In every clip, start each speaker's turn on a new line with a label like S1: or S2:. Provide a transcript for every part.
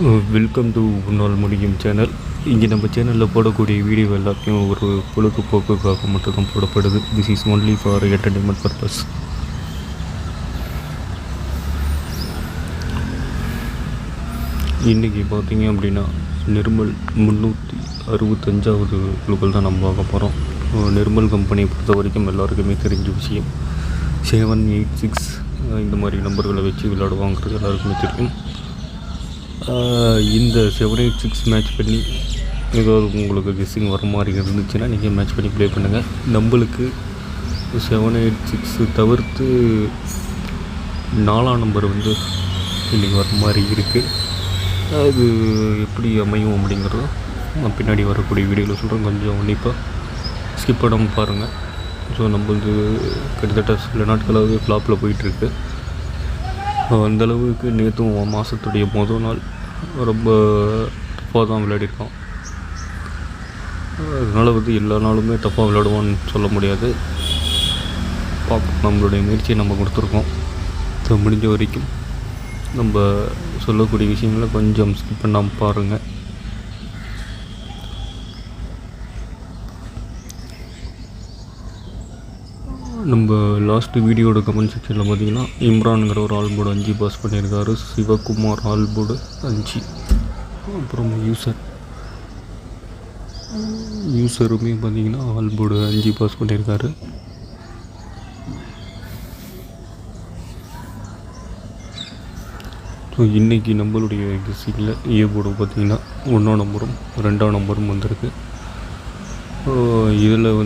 S1: Welcome to உன்னால் முடியும் channel. இங்கே நம்ம சேனலில் போடக்கூடிய வீடியோ எல்லாத்தையும் ஒரு பொழுதுபோக்குக்காக மட்டும்தான் போடப்படுது. This is only for entertainment purpose. இன்றைக்கி பார்த்தீங்க அப்படின்னா நிர்மல் 365வது குழுக்கள் தான் நம்ம பார்க்க போகிறோம். நிர்மல் கம்பெனியை பொறுத்த வரைக்கும் எல்லாருக்குமே தெரிஞ்ச விஷயம். 786 இந்த மாதிரி நம்பர்களை வச்சு விளையாடுவாங்கிறது எல்லாருக்குமே தெரியும். இந்த 786 மேட்ச் பண்ணி ஏதாவது உங்களுக்கு கெஸ்ஸிங் வர மாதிரி இருந்துச்சுன்னா நீங்கள் மேட்ச் பண்ணி ப்ளே பண்ணுங்கள். நம்மளுக்கு 786 தவிர்த்து 4ஆம் நம்பர் இன்றைக்கி வர மாதிரி இருக்குது. அது எப்படி அமையும் அப்படிங்கிறத நான் பின்னாடி வரக்கூடிய வீடியோவில் சொல்கிறேன். கொஞ்சம் உன்னிப்பாக ஸ்கிப் பண்ணாமல் பாருங்கள். ஸோ நம்ம கிட்டத்தட்ட சில நாட்களாகவே ஃப்ளாப்பில் போயிட்டுருக்கு. அந்தளவுக்கு நேற்றும் மாதத்துடைய முதல் நாள் ரொம்ப டஃப்பாக தான் விளையாடிருக்கோம். அதனால் எல்லா நாளுமே டஃப்பாக விளையாடுவோன்னு சொல்ல முடியாது. பார்ப்போம், நம்மளுடைய முயற்சியை நம்ம கொடுத்துருக்கோம். ஸோ முடிஞ்ச வரைக்கும் நம்ம சொல்லக்கூடிய விஷயங்களை கொஞ்சம் ஸ்கிப் பண்ணாமல் பாருங்கள். நம்ம லாஸ்ட்டு வீடியோட கமெண்ட் செக்ஷனில் பார்த்திங்கன்னா இம்ரான்கிற ஒரு ஆல் போர்டு 5 பாஸ் பண்ணியிருக்காரு. Sivakumar all board 5. அப்புறம் யூசருமே பார்த்திங்கன்னா ஆல் போர்டு 5 பாஸ் பண்ணியிருக்காரு. ஸோ இன்றைக்கி நம்மளுடைய கெஸ்ஸிங்கில் ஏ போர்டு பார்த்திங்கன்னா 1ஆம் நம்பரும் 2ஆம் நம்பரும் வந்திருக்கு. இதில்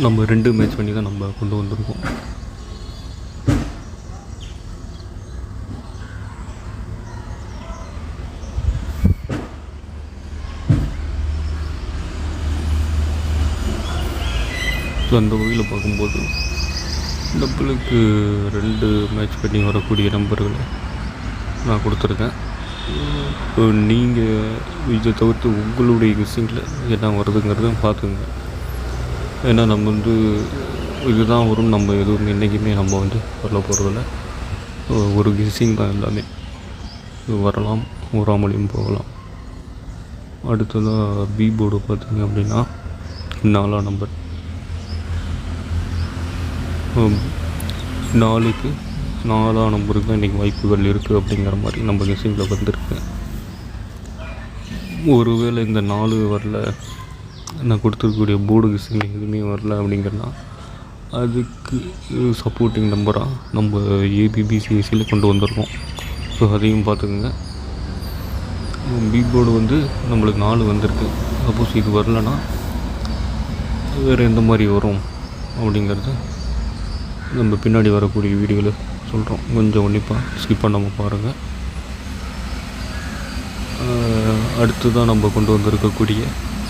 S1: நம்ம 2 மேட்ச் பண்ணி தான் நம்ம கொண்டு வந்திருக்கோம். ஸோ அந்த வகையில் பார்க்கும்போது நம்மளுக்கு 2 மேட்ச் பண்ணி வரக்கூடிய நம்பர்களை நான் கொடுத்துருக்கேன். நீங்கள் இதை தவிர்த்து உங்களுடைய கெஸ்ஸிங்கில் என்ன வருதுங்கிறத பார்த்துங்க. ஏன்னா நம்ம இதுதான் வரும், நம்ம எதுவும் என்றைக்குமே நம்ம சொல்ல போகிறதில்ல. ஒரு கெஸ்ஸிங் தான் எல்லாமே. வரலாம், வராமலையும் போகலாம். அடுத்ததாக பி போர்டு பார்த்திங்க அப்படின்னா 4ஆம் நம்பர். 4ஆம் நம்பருக்கு தான் இன்றைக்கி வாய்ப்புகள் இருக்குது அப்படிங்கிற மாதிரி நம்ம கெஸ்ஸிங்கில் வந்திருக்கு. ஒருவேளை இந்த 4 வரல, நான் கொடுத்துருக்கக்கூடிய போர்டு கெஸ்ஸிங் எதுவுமே வரல அப்படிங்கிறனா அதுக்கு சப்போர்ட்டிங் நம்பராக நம்ம ஏபிபிசிஎஸ்சியில் கொண்டு வந்திருக்கோம். ஸோ அதையும் பார்த்துக்குங்க. பி போர்டு நம்மளுக்கு 4 வந்திருக்கு. சப்போஸ் இது வரலன்னா வேறு எந்த மாதிரி வரும் அப்படிங்கிறது நம்ம பின்னாடி வரக்கூடிய வீடியோவில் சொல்கிறோம். கொஞ்சம் உன்னிப்பாக ஸ்கிப் பண்ணாமல் பாருங்கள். அடுத்து தான் நம்ம கொண்டு வந்திருக்கக்கூடிய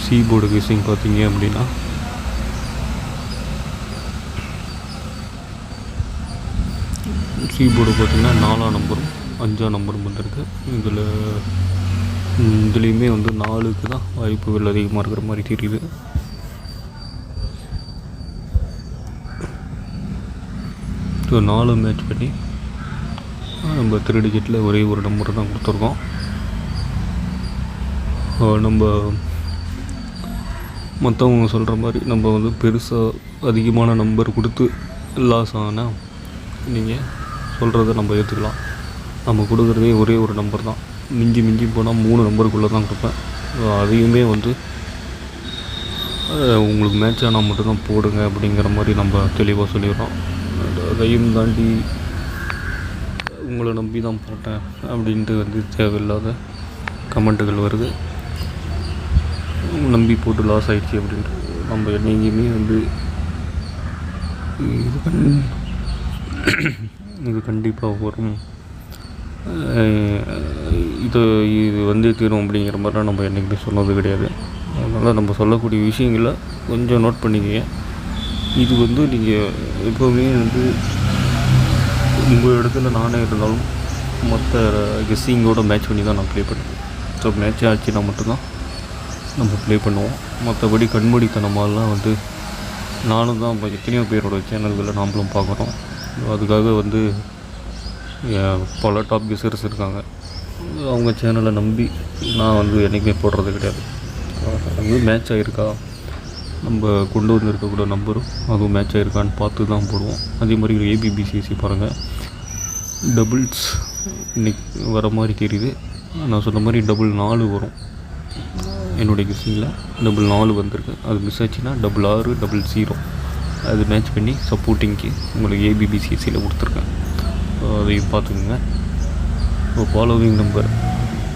S1: சி போர்டு கெஸ்ஸிங் பார்த்தீங்க அப்படின்னா சி போர்டு பார்த்திங்கன்னா 4ஆம் நம்பரும் 5ஆம் நம்பரும் வந்திருக்கு. இதுலேயுமே 4க்கு தான் வாய்ப்புகள் அதிகமாக இருக்கிற மாதிரி தெரியுது. ஸோ 4 மேட்ச் பண்ணி நம்ம 3 டிஜிட்டில் ஒரே ஒரு நம்பர் தான் கொடுத்துருக்கோம். நம்ம மற்றவங்க சொல்கிற மாதிரி நம்ம பெருசாக அதிகமான நம்பர் கொடுத்து லாஸ் ஆனால் நீங்கள் சொல்கிறத நம்ம ஏற்றுக்கலாம். நம்ம கொடுக்குறதே ஒரே ஒரு நம்பர் தான். மிஞ்சி போனால் 3 நம்பருக்குள்ளே தான் கொடுப்பேன். அதையுமே உங்களுக்கு மேட்ச் ஆனால் மட்டும்தான் போடுங்க அப்படிங்கிற மாதிரி நம்ம தெளிவாக சொல்லிடுறோம். அதையும் தாண்டி உங்களை நம்பி தான் போட்டேன் அப்படின்ட்டு தேவையில்லாத கமெண்ட்டுகள் வருது. நம்பி போட்டு லாஸ் ஆகிடுச்சி அப்படின்ட்டு நம்ம என்றைக்குமே இது கண்டிப்பாக வரும், இது தீரும் அப்படிங்கிற மாதிரிலாம் நம்ம என்றைக்குமே சொன்னது கிடையாது. அதனால் நம்ம சொல்லக்கூடிய விஷயங்களை கொஞ்சம் நோட் பண்ணிக்கங்க. இது நீங்கள் எப்போவுமே உங்கள் இடத்துல நானே இருந்தாலும் மற்ற கெஸ்ஸிங்கோட மேட்ச் பண்ணி தான் நான் ப்ளே பண்ணுவேன். ஸோ மேட்ச் ஆச்சுன்னா மட்டும்தான் நம்ம ப்ளே பண்ணுவோம். மற்றபடி கண்மூடித்தனமாலாம் நானும் தான் இப்போ எத்தனையோ பேரோட சேனல்களை நாமளும் பார்க்குறோம். அதுக்காக பல டாப் கெஸர்ஸ் இருக்காங்க. அவங்க சேனலை நம்பி நான் வந்து என்றைக்குமே போடுறது கிடையாது. அது மேட்ச் ஆகிருக்கா, நம்ம கொண்டு வந்துருக்கக்கூட நம்பரும் அதுவும் மேட்ச் ஆகிருக்கான்னு பார்த்து தான் போடுவோம். அதே மாதிரி ஏபிபிசிஎஸ்சி பாருங்கள், டபுள்ஸ் இன்னைக்கு வர மாதிரி தெரியுது. நான் சொன்ன மாதிரி டபுள் 4 வரும். என்னுடைய கெஸ்ஸிங்கில் டபுள் 4 வந்திருக்கு. அது மிஸ் ஆச்சுன்னா டபுள் 6 டபுள் 0 அது மேட்ச் பண்ணி சப்போர்ட்டிங்க்கு உங்களுக்கு ஏபிபிசிஎஸ்சியில் கொடுத்துருக்கேன். அதையும் பார்த்துக்குங்க. இப்போ ஃபாலோவிங் நம்பர்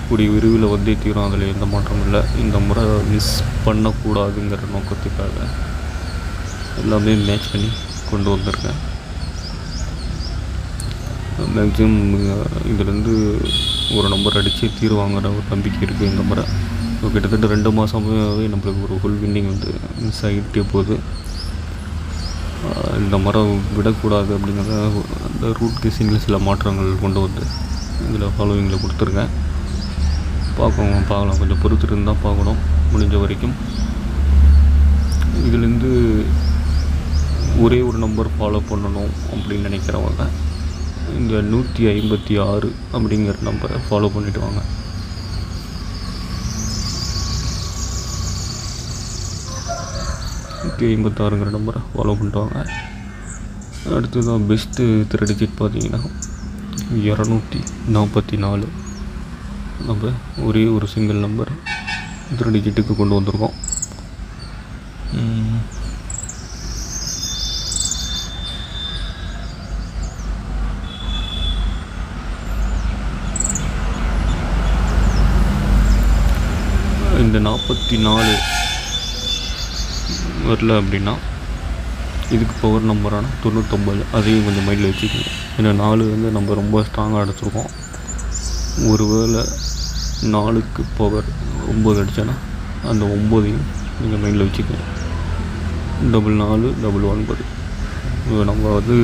S1: கூடிய விரைவில் வந்தே தீரும், அதில் எந்த மாற்றமும் இல்லை. இந்த முறை மிஸ் பண்ணக்கூடாதுங்கிற நோக்கத்துக்காக எல்லாமே மேட்ச் பண்ணி கொண்டு வந்திருக்கேன். மேக்ஸிமம் இதுலேருந்து ஒரு நம்பர் அடித்து தீர்வாங்கிற ஒரு நம்பிக்கை இருக்குது இந்த முறை. ஸோ கிட்டத்தட்ட 2 மாதமாகவே நம்மளுக்கு ஒரு ஃபுல் வின்னிங் வந்து மிஸ் ஆகிட்டே போகுது. இந்த முறை விடக்கூடாது அப்படிங்கிறத அந்த ரூட் கெஸ்ஸிங்கில் சில மாற்றங்கள் கொண்டு வந்து இதில் ஃபாலோவிங்கில் கொடுத்துருக்கேன். பார்க்கலாம், கொஞ்சம் பொறுத்து இருந்தால் பார்க்கணும். முடிஞ்ச வரைக்கும் இதுலேருந்து ஒரே ஒரு நம்பர் ஃபாலோ பண்ணணும் அப்படின்னு நினைக்கிறவங்க இந்த 156 அப்படிங்கிற நம்பரை ஃபாலோ பண்ணிவிட்டு வாங்க. $156ங்கிற நம்பரை ஃபாலோ பண்ணிட்டு வாங்க. அடுத்து தான் பெஸ்ட்டு 3 டிஜிட் பார்த்தீங்கன்னா 244. நம்ம ஒரே ஒரு சிங்கிள் நம்பர் 3 டிஜிட்டுக்கு கொண்டு வந்திருக்கோம். இந்த 44 வரல அப்படின்னா இதுக்கு பவர் நம்பரான 99, அதையும் கொஞ்சம் மைண்டில் வச்சுக்கோங்க. ஏன்னா 4 வந்து நம்ம ரொம்ப ஸ்ட்ராங்காக அடிச்சிருக்கோம். ஒருவேளை 4க்கு பவர் 9 அடித்தோன்னா அந்த 9ஐயும் நீங்கள் மைண்டில் வச்சுக்கோங்க. 44 9 நம்ம வந்து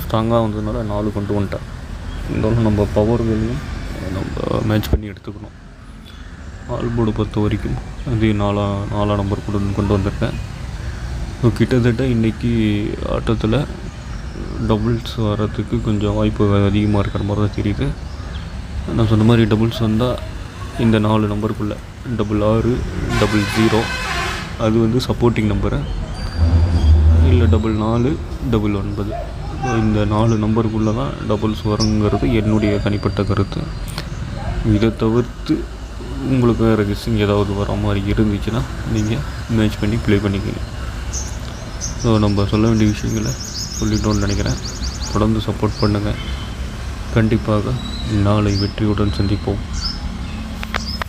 S1: ஸ்ட்ராங்காக வந்ததுனால 4 கொண்டு வந்துட்டேன். இருந்தாலும் நம்ம பவர்களையும் நம்ம மேட்ச் பண்ணி எடுத்துக்கணும். ஆல்போர்டு பொறுத்த வரைக்கும் அது 4 நம்பர் கொண்டு வந்திருக்கேன். ஸோ கிட்டத்தட்ட இன்றைக்கி ஆட்டத்தில் டபுள்ஸ் வர்றதுக்கு கொஞ்சம் வாய்ப்பு அதிகமாக இருக்கிற மாதிரி தான் தெரியுது. நான் சொன்ன மாதிரி டபுள்ஸ் வந்தால் இந்த 4 நம்பருக்குள்ளே 66 00 அது வந்து சப்போர்ட்டிங் நம்பரு, இல்லை 44 9. இந்த 4 நம்பருக்குள்ளே தான் டபுள்ஸ் வருங்கிறது என்னுடைய தனிப்பட்ட கருத்து. இதை தவிர்த்து உங்களுக்கு வேறு கெஸ்ஸிங் ஏதாவது வர மாதிரி இருந்துச்சுன்னா நீங்கள் மேட்ச் பண்ணி ப்ளே பண்ணிக்கங்க. ஸோ நம்ம சொல்ல வேண்டிய விஷயங்களை சொல்லிட்டோன்னு நினைக்கிறேன். தொடர்ந்து சப்போர்ட் பண்ணுங்கள். கண்டிப்பாக நாளை வெற்றியுடன் சந்திப்போம்.